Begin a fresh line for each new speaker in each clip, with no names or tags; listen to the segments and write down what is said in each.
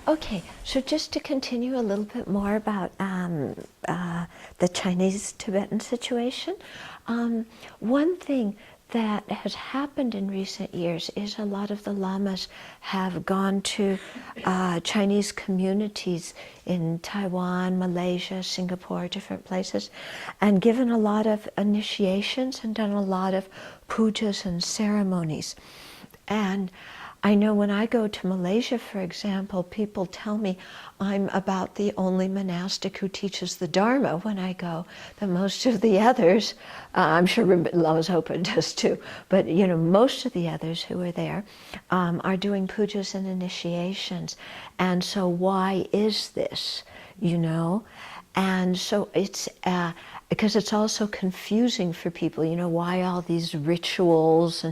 Okay, so just to continue a little bit more about the Chinese-Tibetan situation, one thing that has happened in recent years is a lot of the lamas have gone to Chinese communities in Taiwan, Malaysia, Singapore, different places, and given a lot of initiations and done a lot of pujas and ceremonies. And I know when I go to Malaysia, for example, people tell me I'm about the only monastic who teaches the Dharma when I go. That most of the others, I'm sure Lama's Open does too, but you know, most of the others who are there are doing pujas and initiations. And so why is this, you know? And so it's, because it's also confusing for people, you know, why all these rituals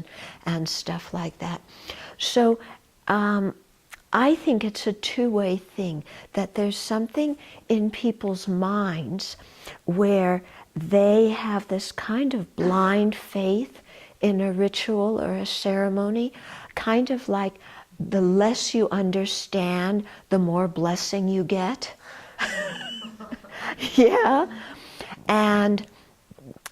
and stuff like that. So I think it's a two-way thing, that there's something in people's minds where they have this kind of blind faith in a ritual or a ceremony, kind of like the less you understand, the more blessing you get. Yeah, and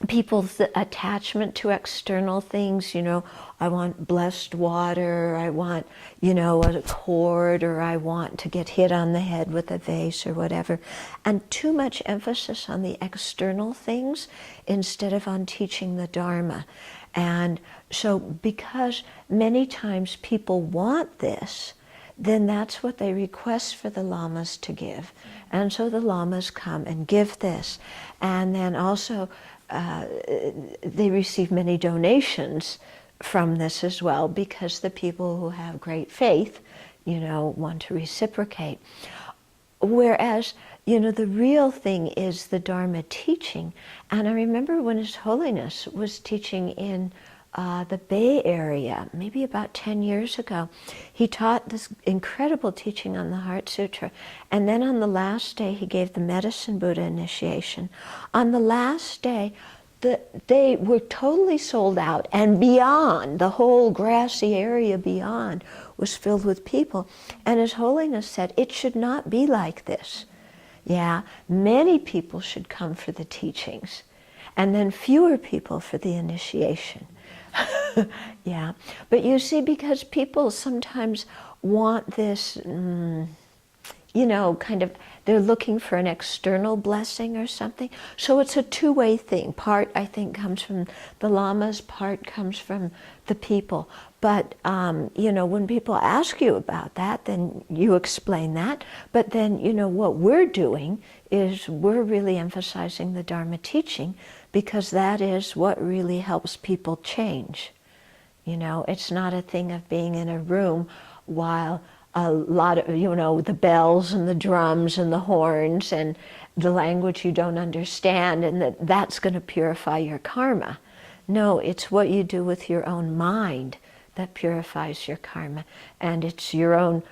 people's attachment to external things, you know, I want blessed water, I want, you know, a cord, or I want to get hit on the head with a vase or whatever. And too much emphasis on the external things instead of on teaching the Dharma. And so because many times people want this, then that's what they request for the lamas to give. And so the lamas come and give this. And then also they receive many donations from this as well, because the people who have great faith, you know, want to reciprocate. Whereas, you know, the real thing is the Dharma teaching. And I remember when His Holiness was teaching in the Bay Area, maybe about 10 years ago, he taught this incredible teaching on the Heart Sutra. And then on the last day, he gave the Medicine Buddha initiation. On the last day, they were totally sold out, and beyond, the whole grassy area beyond was filled with people. And His Holiness said, it should not be like this. Yeah, many people should come for the teachings, and then fewer people for the initiation. Yeah, but you see, because people sometimes want this, you know, kind of, they're looking for an external blessing or something. So it's a two-way thing. Part, I think, comes from the lamas, part comes from the people. But, you know, when people ask you about that, then you explain that. But then, you know, what we're doing is we're really emphasizing the Dharma teaching, because that is what really helps people change. You know, it's not a thing of being in a room while a lot of, you know, the bells and the drums and the horns and the language you don't understand, and that's going to purify your karma. No, it's what you do with your own mind that purifies your karma. And it's your own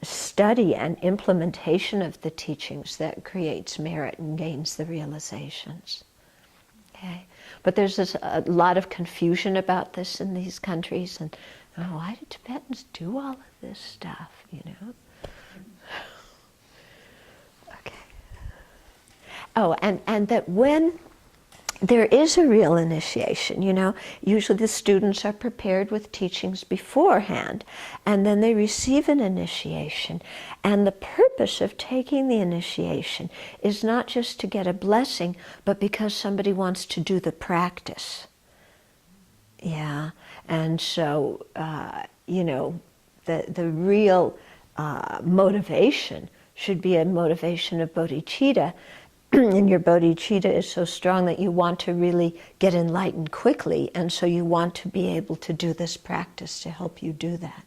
study and implementation of the teachings that creates merit and gains the realizations. Okay. But there's a lot of confusion about this in these countries, and oh, why do Tibetans do all of this stuff, you know? Okay. Oh, and that when there is a real initiation, you know, usually the students are prepared with teachings beforehand, and then they receive an initiation. And the purpose of taking the initiation is not just to get a blessing, but because somebody wants to do the practice. Yeah, and so, you know, the real motivation should be a motivation of bodhicitta, and your bodhicitta is so strong that you want to really get enlightened quickly, and so you want to be able to do this practice to help you do that.